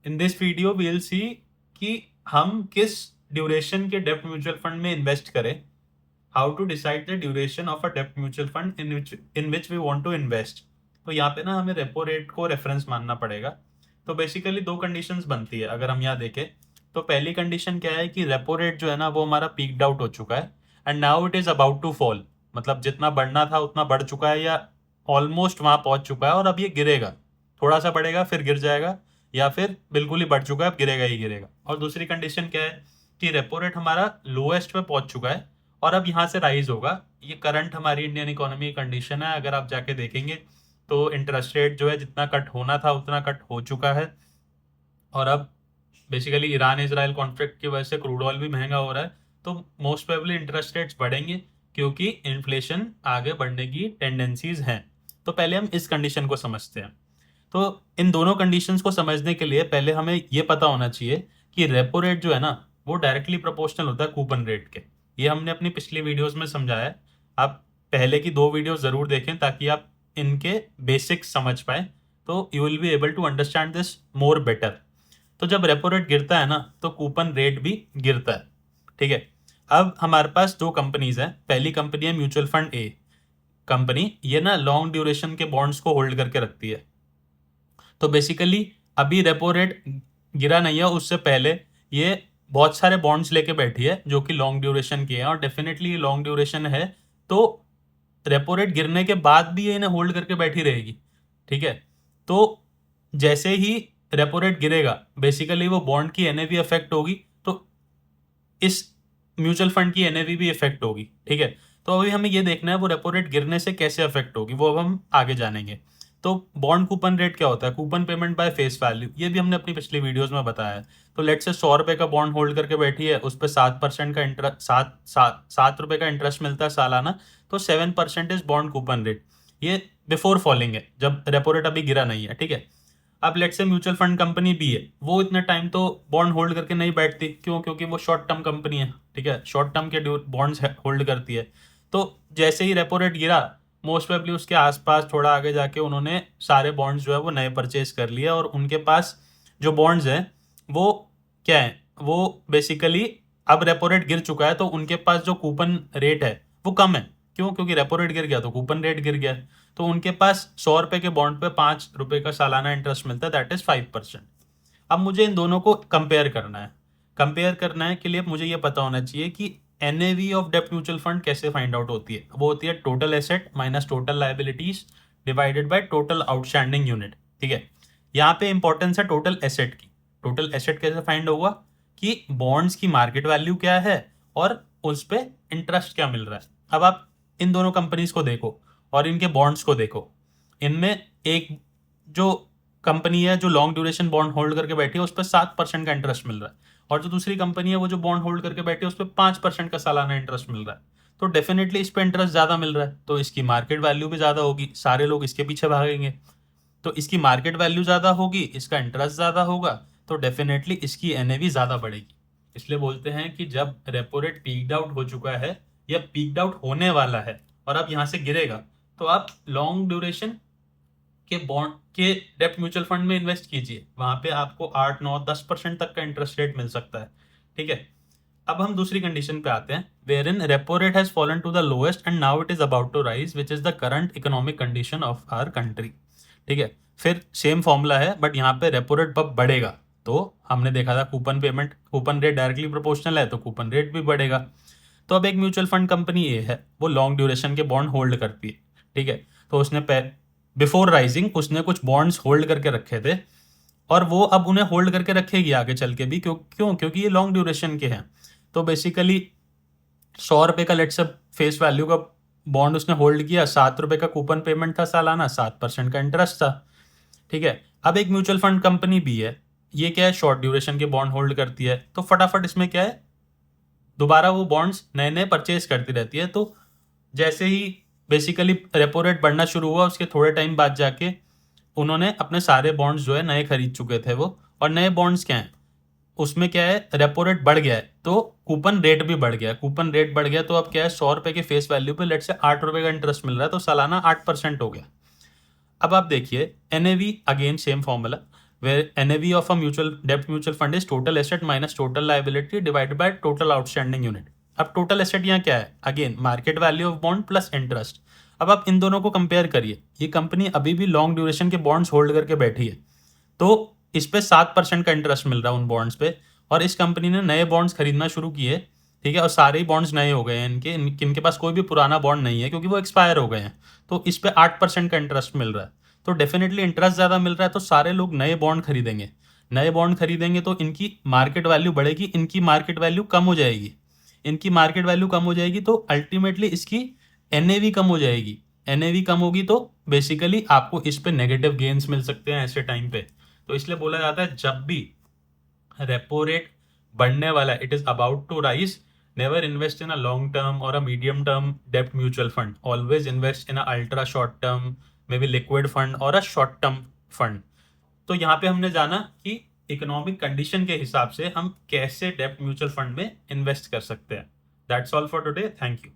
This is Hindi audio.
In this video we will see कि हम किस ड्यूरेशन के डेप्ट म्यूचुअल फंड में इन्वेस्ट करें, how to decide the duration of a डेप्ट mutual fund in which we want to invest. तो यहाँ पे ना हमें रेपो रेट को रेफरेंस मानना पड़ेगा। तो बेसिकली दो कंडीशंस बनती है अगर हम यहाँ देखें। तो पहली कंडीशन क्या है कि रेपो रेट जो है ना वो हमारा पीक्ड आउट हो चुका है and now it is about to fall. मतलब जितना बढ़ना था उतना बढ़ चुका है या ऑलमोस्ट वहां पहुंच चुका है और अब ये गिरेगा, थोड़ा सा बढ़ेगा फिर गिर जाएगा, या फिर बिल्कुल ही बढ़ चुका है अब गिरेगा ही गिरेगा। और दूसरी कंडीशन क्या है कि रेपो रेट हमारा लोएस्ट पे पहुंच चुका है और अब यहाँ से राइज होगा। ये करंट हमारी इंडियन इकोनॉमी की कंडीशन है। अगर आप जाके देखेंगे तो इंटरेस्ट रेट जो है जितना कट होना था उतना कट हो चुका है और अब बेसिकली ईरान इजराइल कॉन्फ्लिक्ट की वजह से क्रूड ऑयल भी महंगा हो रहा है। तो मोस्ट प्रोबेबली इंटरेस्ट रेट्स बढ़ेंगे क्योंकि इन्फ्लेशन आगे बढ़ने की टेंडेंसीज हैं। तो पहले हम इस कंडीशन को समझते हैं। तो इन दोनों कंडीशंस को समझने के लिए पहले हमें ये पता होना चाहिए कि रेपो रेट जो है ना वो डायरेक्टली प्रोपोर्शनल होता है कूपन रेट के। ये हमने अपनी पिछली वीडियोस में समझाया है। आप पहले की दो वीडियो जरूर देखें ताकि आप इनके बेसिक्स समझ पाए, तो you will be able to understand this more better. तो जब रेपो रेट गिरता है ना तो कूपन रेट भी गिरता है। ठीक है। अब हमारे पास दो कंपनीज हैं। पहली कंपनी है म्यूचुअल फंड ए कंपनी। ये ना लॉन्ग ड्यूरेशन के बॉन्ड्स को होल्ड करके रखती है। तो बेसिकली अभी रेपो रेट गिरा नहीं है, उससे पहले ये बहुत सारे बॉन्ड्स लेके बैठी है जो कि लॉन्ग ड्यूरेशन के हैं और डेफिनेटली ये लॉन्ग ड्यूरेशन है। तो रेपो रेट गिरने के बाद भी ये इन्हें होल्ड करके बैठी रहेगी। ठीक है। तो जैसे ही रेपो रेट गिरेगा बेसिकली वो बॉन्ड की एनएवी अफेक्ट होगी, तो इस म्यूचुअल फंड की एनएवी भी इफेक्ट होगी। ठीक है। तो अभी हमें ये देखना है वो रेपो रेट गिरने से कैसे अफेक्ट होगी, वो अब हम आगे जानेंगे। तो बॉन्ड कूपन रेट क्या होता है? Coupon payment by face value, ये भी हमने अपनी पिछली वीडियोस में बताया है। तो लेट से 100 रुपए का बॉन्ड होल्ड करके बैठी है, उस पर 7% का इंटरेस्ट, 7 रुपए का इंटरेस्ट मिलता है सालाना। तो 7% इज बॉन्ड कूपन रेट। ये बिफोर फॉलिंग है, जब रेपो रेट अभी गिरा नहीं है। ठीक है। अब लेट से म्यूचुअल फंड कंपनी भी है, वो इतने टाइम तो बॉन्ड होल्ड करके नहीं बैठती। क्यों? क्योंकि वो शॉर्ट टर्म कंपनी है। ठीक है। शॉर्ट टर्म के बॉन्ड्स होल्ड करती है। तो जैसे ही रेपो रेट गिरा मोस्ट प्रोबेबली उसके आसपास थोड़ा आगे जाके उन्होंने सारे बॉन्ड्स जो है वो नए परचेज कर लिए और उनके पास जो बॉन्ड्स हैं वो क्या है, वो बेसिकली अब रेपो रेट गिर चुका है तो उनके पास जो कूपन रेट है वो कम है। क्यों? क्योंकि रेपो रेट गिर गया तो कूपन रेट गिर गया। तो उनके पास 100 रुपए के बॉन्ड पे 5 रुपए का सालाना इंटरेस्ट मिलता है, दैट इज 5%। अब मुझे इन दोनों को कंपेयर करना है। कंपेयर करना है के लिए मुझे ये पता होना चाहिए कि एनएवी ऑफ डेप्ट म्यूचुअल फंड कैसे फाइंड आउट होती है। वो होती है total asset minus total liabilities divided by total outstanding unit. ठीक है। यहाँ पे इंपॉर्टेंस है टोटल एसेट की। टोटल एसेट कैसे फाइंड होगा कि बॉन्ड्स की मार्केट वैल्यू क्या है और उस पे इंटरेस्ट क्या मिल रहा है। अब आप इन दोनों कंपनीज को देखो और इनके बॉन्ड्स को देखो। इनमें एक जो कंपनी है जो लॉन्ग ड्यूरेशन बॉन्ड होल्ड करके बैठी है उस पर 7% का इंटरेस्ट मिल रहा है और जो दूसरी कंपनी है वो जो बॉन्ड होल्ड करके बैठी है उस पर 5% का सालाना इंटरेस्ट मिल रहा है। तो डेफिनेटली इस पे इंटरेस्ट ज्यादा मिल रहा है तो इसकी मार्केट वैल्यू भी ज्यादा होगी, सारे लोग इसके पीछे भागेंगे। तो इसकी मार्केट वैल्यू ज्यादा होगी, इसका इंटरेस्ट ज्यादा होगा, तो डेफिनेटली इसकी एनएवी ज्यादा बढ़ेगी। इसलिए बोलते हैं कि जब रेपो रेट पीक्ड आउट हो चुका है या पीक्ड आउट होने वाला है और अब यहां से गिरेगा, तो आप लॉन्ग ड्यूरेशन के बॉन्ड के डेप्ट म्यूचुअल फंड में इन्वेस्ट कीजिए। वहां पे आपको 8 9 10% तक का इंटरेस्ट रेट मिल सकता है। ठीक है। अब हम दूसरी कंडीशन पे आते हैं, where in repo rate has fallen to the lowest and now it is about to rise which is the current economic condition of our country. ठीक है। फिर सेम फॉर्मूला है बट यहाँ पे रेपो रेट अब बढ़ेगा। तो हमने देखा था कूपन रेट डायरेक्टली प्रोपोर्शनल है तो कूपन रेट भी बढ़ेगा। तो अब एक म्यूचुअल फंड कंपनी ए है, वो लॉन्ग ड्यूरेशन के बॉन्ड होल्ड करती है। ठीक है। तो उसने बिफोर राइजिंग उसने कुछ बॉन्ड्स होल्ड करके रखे थे और वो अब उन्हें होल्ड करके रखेगी आगे चल के भी। क्यों? क्योंकि ये लॉन्ग ड्यूरेशन के हैं। तो बेसिकली 100 रुपए का लेट से फेस वैल्यू का बॉन्ड उसने होल्ड किया, 7 रुपए का कूपन पेमेंट था सालाना, 7% का इंटरेस्ट था। ठीक है। अब एक म्यूचुअल फंड कंपनी भी है, ये क्या है, शॉर्ट ड्यूरेशन के बॉन्ड होल्ड करती है। तो फटाफट इसमें क्या है, दोबारा वो बॉन्ड्स नए नए परचेज करती रहती है। तो जैसे ही बेसिकली रेपो रेट बढ़ना शुरू हुआ उसके थोड़े टाइम बाद जाके उन्होंने अपने सारे बॉन्ड्स जो है नए खरीद चुके थे वो। और नए बॉन्ड्स क्या हैं, उसमें क्या है, रेपो रेट बढ़ गया है तो कूपन रेट भी बढ़ गया। कूपन रेट बढ़ गया तो अब क्या है, 100 रुपए के फेस वैल्यू पे लेट से 8 रुपए का इंटरेस्ट मिल रहा है तो सालाना 8% हो गया। अब आप देखिए NAV, again same formula, where NAV of a debt mutual fund is total asset minus total liability divided by total outstanding unit. अब टोटल एसेट यहाँ क्या है? Again market value of bond plus interest. अब आप इन दोनों को कंपेयर करिए. ये कंपनी अभी भी लॉन्ग ड्यूरेशन के बॉन्ड्स होल्ड करके बैठी है, तो इस पे 7% का इंटरेस्ट मिल रहा है उन बॉन्ड्स पे, और इस कंपनी ने नए बॉन्ड्स खरीदना शुरू किए, ठीक है, और सारे ही बॉन्ड्स नए हो गए हैं इनके पास कोई भी पुराना बॉन्ड नहीं है क्योंकि वो एक्सपायर हो गए हैं. तो इस पे 8% का इंटरेस्ट मिल रहा है, तो डेफिनेटली इंटरेस्ट ज़्यादा मिल रहा है, तो सारे लोग नए बॉन्ड खरीदेंगे. नए बॉन्ड खरीदेंगे तो इनकी मार्केट वैल्यू बढ़ेगी, इनकी मार्केट वैल्यू कम हो जाएगी. इनकी मार्केट वैल्यू कम हो जाएगी तो अल्टीमेटली इसकी NAV कम हो जाएगी. NAV कम होगी तो बेसिकली आपको इस पे नेगेटिव गेन्स मिल सकते हैं ऐसे टाइम पे. तो इसलिए बोला जाता है जब भी रेपो रेट बढ़ने वाला है, it is about to rise, never invest in a long term और अ मीडियम टर्म डेप्ट mutual fund. Always invest in a ultra short term, maybe liquid fund और अ शॉर्ट टर्म फंड. तो यहाँ पे हमने जाना कि इकोनॉमिक कंडीशन के हिसाब से हम कैसे डेप्ट म्यूचुअल फंड में इन्वेस्ट कर सकते हैं. That's all for today. Thank you.